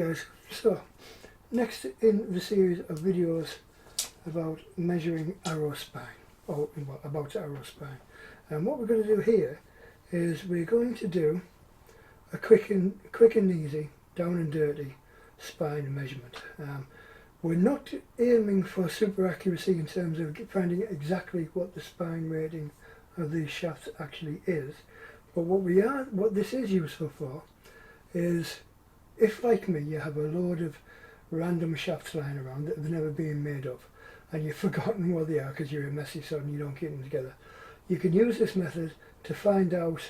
guys, so next in the series of videos about measuring arrow spine, or well, about arrow spine, and what we're going to do here is we're going to do a quick and easy, down and dirty spine measurement. We're not aiming for super accuracy in terms of finding exactly what the spine rating of these shafts actually is, but what this is useful for is if, like me, you have a load of random shafts lying around that have never been made of and you've forgotten what they are because you're a messy sod and you don't keep them together, you can use this method to find out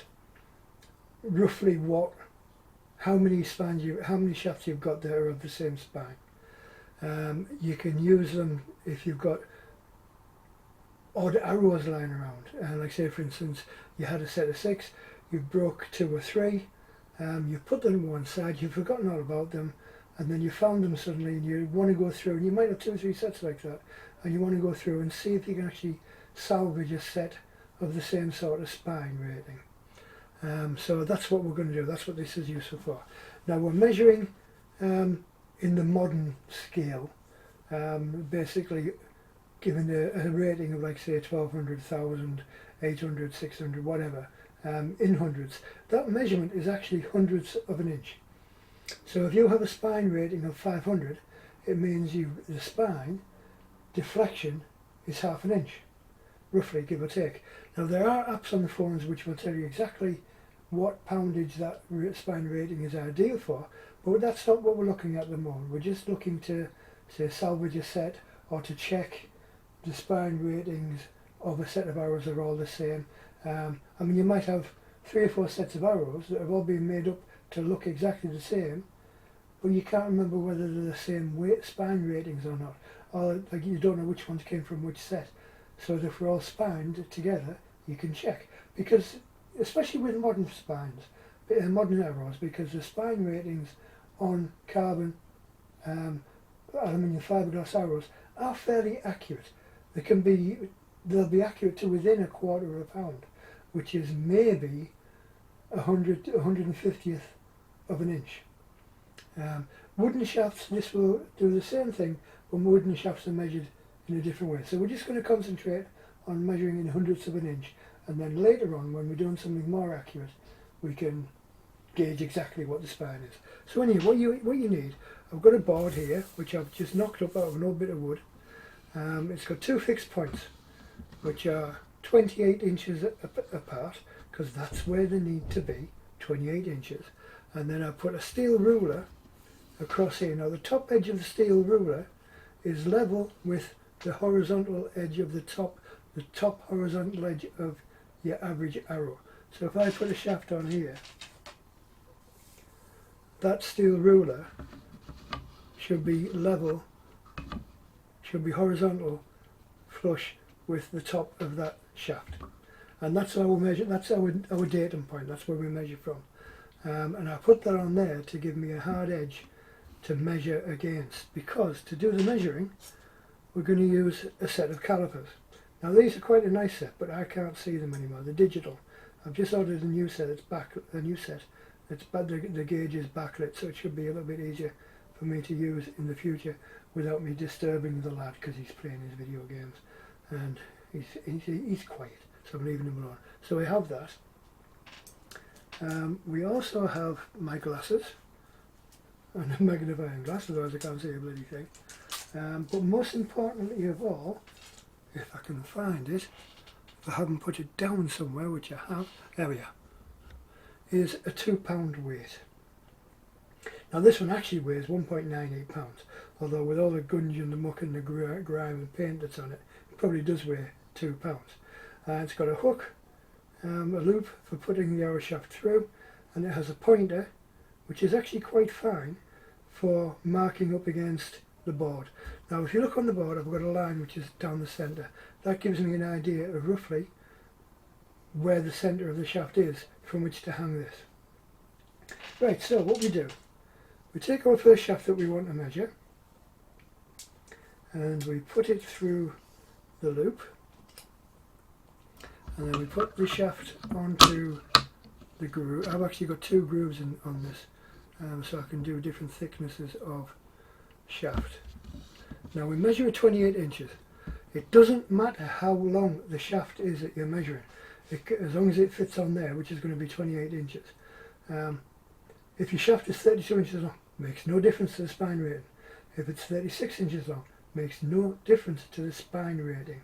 roughly how many shafts you've got there of the same spine. You can use them if you've got odd arrows lying around, like say for instance you had a set of 6, you broke 2 or 3, you've put them on one side, you've forgotten all about them, and then you found them suddenly and you want to go through, and you might have 2 or 3 sets like that, and you want to go through and see if you can actually salvage a set of the same sort of spine rating. So that's what we're going to do, that's what this is useful for. Now we're measuring in the modern scale, basically given a rating of like say 1200, 1000, 800, 600, whatever, in hundreds. That measurement is actually hundredths of an inch. So if you have a spine rating of 500, it means the spine deflection is half an inch, roughly, give or take. Now there are apps on the phones which will tell you exactly what poundage that spine rating is ideal for, but that's not what we're looking at the moment. We're just looking to say salvage a set, or to check the spine ratings of a set of arrows are all the same. I mean, you might have 3 or 4 sets of arrows that have all been made up to look exactly the same, but you can't remember whether they're the same spine ratings or not, or like you don't know which ones came from which set. So if we're all spined together, you can check, because especially with modern spines, modern arrows, because the spine ratings on carbon aluminium fiberglass arrows are fairly accurate. They'll be accurate to within 1/4 of a pound, which is maybe 150th of an inch. Wooden shafts, this will do the same thing, but wooden shafts are measured in a different way. So we're just going to concentrate on measuring in hundredths of an inch, and then later on, when we're doing something more accurate, we can gauge exactly what the spine is. So anyway, what you need, I've got a board here which I've just knocked up out of an old bit of wood. It's got 2 fixed points which are 28 inches apart, because that's where they need to be, 28 inches. And then I put a steel ruler across here. Now the top edge of the steel ruler is level with the horizontal edge of the top horizontal edge of your average arrow. So if I put a shaft on here, that steel ruler should be level, should be horizontal, flush with the top of that shaft. And that's our measure, that's our datum point, that's where we measure from. And I put that on there to give me a hard edge to measure against, because to do the measuring we're going to use a set of calipers. Now these are quite a nice set, but I can't see them anymore, they're digital. I've just ordered a new set, the gauge is backlit, so it should be a little bit easier for me to use in the future without me disturbing the lad, because he's playing his video games and he's quiet, so I'm leaving him alone. So we have that. We also have my glasses and a magnifying glass, otherwise I can't see a bloody thing. But most importantly of all, if I can find it, if I haven't put it down somewhere, which I have, there we are, is a 2 pound weight. Now this one actually weighs 1.98 pounds, although with all the gunge and the muck and the grime and paint that's on it, it probably does weigh 2 pounds. It's got a hook, a loop for putting the arrow shaft through, and it has a pointer, which is actually quite fine for marking up against the board. Now if you look on the board, I've got a line which is down the centre. That gives me an idea of roughly where the centre of the shaft is from which to hang this. Right, so what we do, we take our first shaft that we want to measure and we put it through the loop, and then we put the shaft onto the groove. I've actually got 2 grooves on this so I can do different thicknesses of shaft. Now we measure at 28 inches. It doesn't matter how long the shaft is that you're measuring, as long as it fits on there, which is going to be 28 inches. If your shaft is 32 inches long, makes no difference to the spine rating. If it's 36 inches long, makes no difference to the spine rating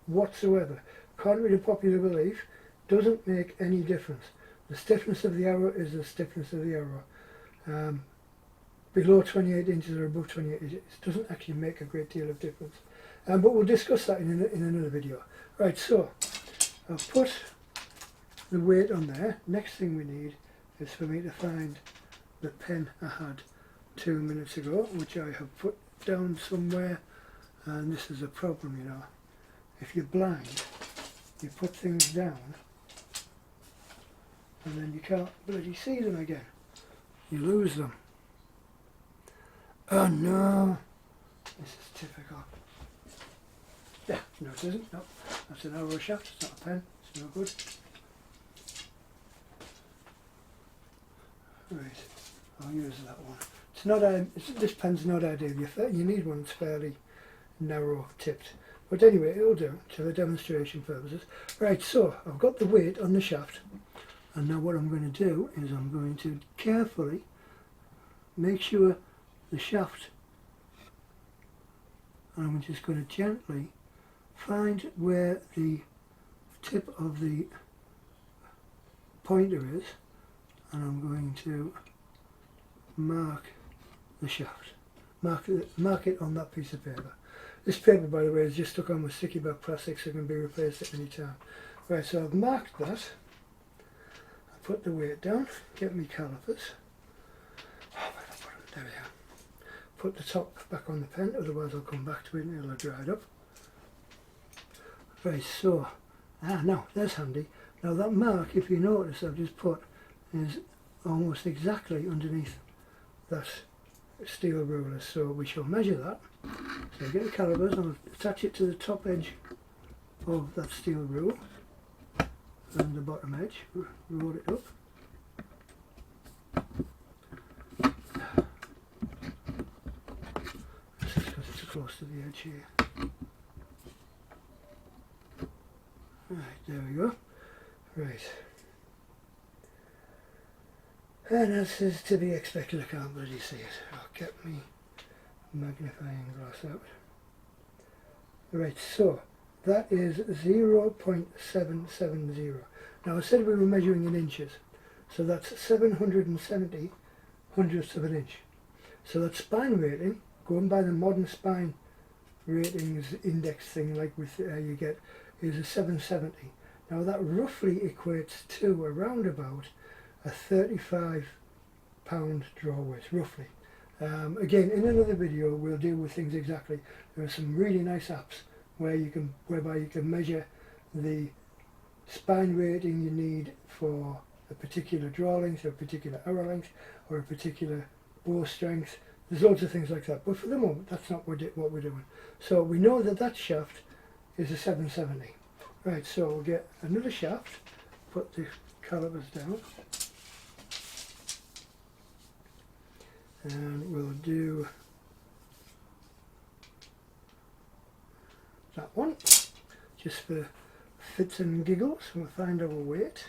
whatsoever. Contrary to popular belief, doesn't make any difference. The stiffness of the arrow is the stiffness of the arrow. Below 28 inches or above 28 inches, it doesn't actually make a great deal of difference. But we'll discuss that in another video. Right, so I'll put the weight on there. Next thing we need is for me to find the pen I had 2 minutes ago, which I have put down somewhere, and this is a problem, you know. If you're blind, you put things down and then you can't bloody see them again. You lose them. Oh no, this is typical. Yeah, no it isn't, no. That's an arrow shaft, it's not a pen, it's no good. Right, I'll use that one. It's not this pen's not ideal. You need one that's fairly narrow tipped. But anyway, it'll do to the demonstration purposes. Right, so I've got the weight on the shaft, and now what I'm going to do is I'm going to carefully make sure the shaft, and I'm just going to gently find where the tip of the pointer is, and I'm going to mark the shaft. Mark it on that piece of paper. This paper, by the way, is just stuck on with sticky back plastic, so it can be replaced at any time. Right, so I've marked that. I put the weight down, get me calipers. Oh, where did I put them? There we are. Put the top back on the pen, otherwise I'll come back to it and it'll have dried up. Right, so, now, there's handy. Now that mark, if you notice, I've just put, is almost exactly underneath that steel ruler, so we shall measure that. So get the calipers and attach it to the top edge of that steel rule and the bottom edge, roll it up. This is because it's close to the edge here. Right, there we go. Right. And as is to be expected, I can't bloody see it. I'll get me magnifying glass out. Right, so that is 0.770. Now I said we were measuring in inches, so that's 770 hundredths of an inch. So that spine rating, going by the modern spine ratings index thing like with you get, is a 770. Now that roughly equates to around about a 35-pound draw weight, roughly. Again, in another video we'll deal with things exactly. There are some really nice apps whereby you can measure the spine rating you need for a particular draw length, or a particular arrow length, or a particular bow strength. There's loads of things like that, but for the moment that's not what we're doing. So we know that that shaft is a 770. Right, so we'll get another shaft, put the calipers down, and we'll do that one just for fits and giggles. We'll find our weight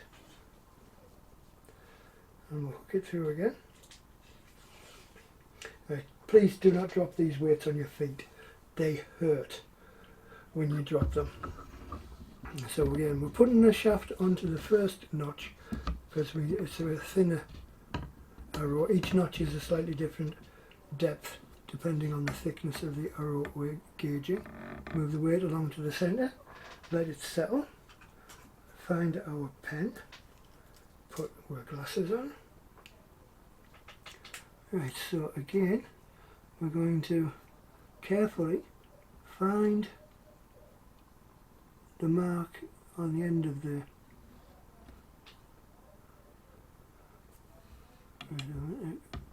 and we'll hook it through again. Right, please do not drop these weights on your feet, they hurt when you drop them. So again, we're putting the shaft onto the first notch because it's a thinner arrow. Each notch is a slightly different depth depending on the thickness of the arrow we're gauging. Move the weight along to the centre, let it settle, find our pen, put our glasses on. Right, so again we're going to carefully find the mark on the end of the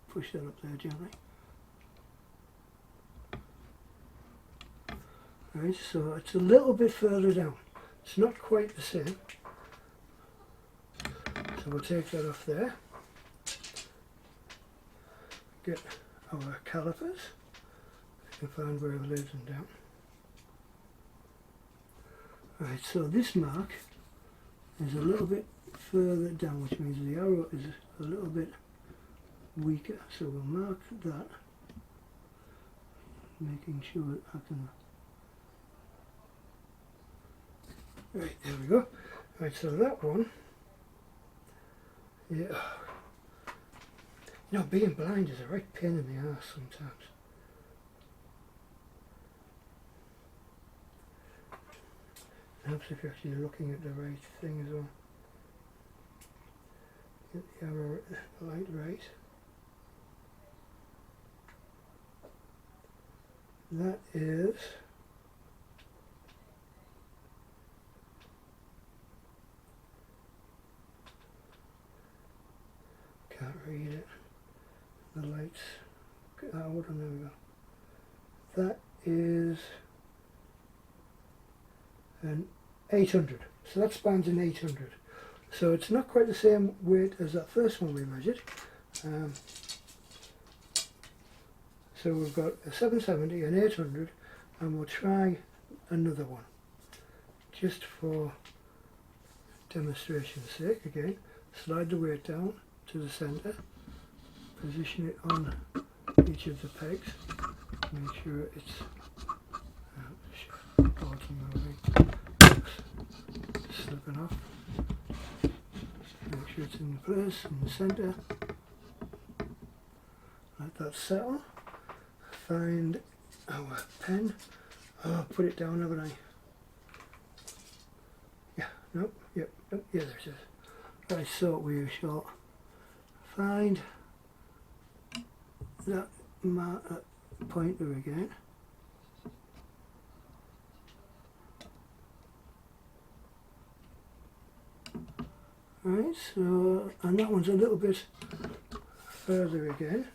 push that up there gently. Right, so it's a little bit further down. It's not quite the same. So we'll take that off there. get our calipers. You can find where I've laid them down. Right, so this mark is a little bit further down, which means the arrow is a little bit weaker. So we'll mark that, making sure I can. Right, there we go. Right, so that one, yeah. You know, being blind is a right pain in the arse sometimes. Helps if you're actually looking at the right thing as well. Get the arrow light right. That is can't read it. The lights. Hold on, there we go. That is an 800. So that spans an 800. So it's not quite the same weight as that first one we measured. So we've got a 770, an 800, and we'll try another one. Just for demonstration's sake, again, slide the weight down to the centre, position it on each of the pegs, make sure it's bottom moving, slipping off, make sure it's in place, in the centre, let that settle, find our pen, put it down, haven't I? Yeah, nope, yep, nope, yeah, there it is. Right, so we shall find that pointer again. Right, so, and that one's a little bit further again.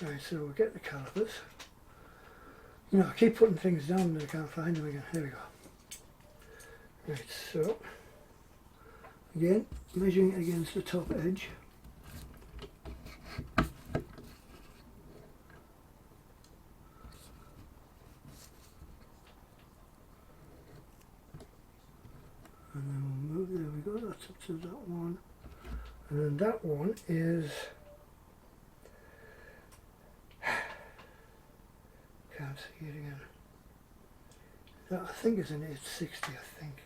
Right, so we'll get the calipers. You know, I keep putting things down and I can't find them again. Here we go. Right, so, again, measuring against the top edge. And then we'll move, there we go, that's up to that one. And then that one is, can't see it again. That I think is an 860, I think.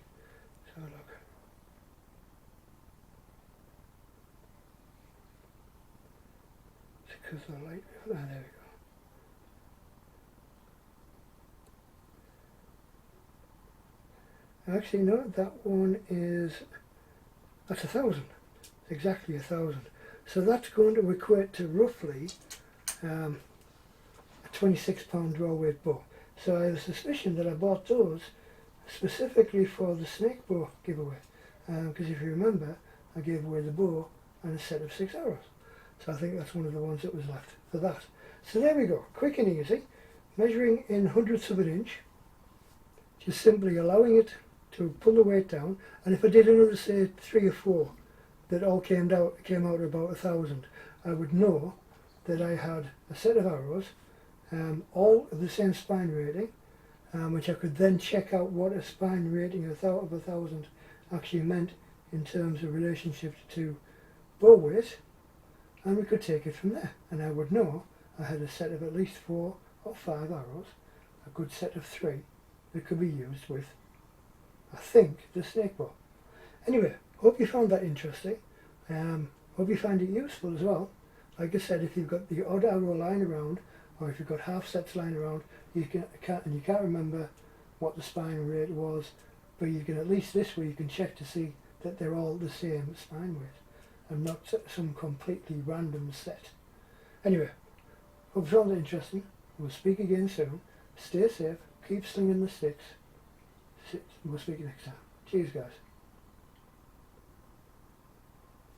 So look. It's because the light, there we go. Actually, no, that one is, that's 1,000. It's exactly 1,000. So that's going to equate to roughly a 26-pound draw weight bow. So I have a suspicion that I bought those specifically for the snake bow giveaway. Because if you remember, I gave away the bow and a set of 6 arrows. So I think that's one of the ones that was left for that. So there we go, quick and easy. Measuring in hundredths of an inch. Just simply allowing it to pull the weight down, and if I did another, say, 3 or 4 that all came out at about 1,000, I would know that I had a set of arrows, all of the same spine rating, which I could then check out what a spine rating of 1,000 actually meant in terms of relationship to bow weight, and we could take it from there. And I would know I had a set of at least 4 or 5 arrows, a good set of 3 that could be used with, I think, the snake bow. Anyway, hope you found that interesting. Hope you find it useful as well. Like I said, if you've got the odd arrow lying around, or if you've got half sets lying around, you can't remember what the spine rate was, but you can at least this way you can check to see that they're all the same spine weight and not some completely random set. Anyway, hope you found it interesting. We'll speak again soon. Stay safe. Keep slinging the sticks. We'll speak next time. Cheers, guys.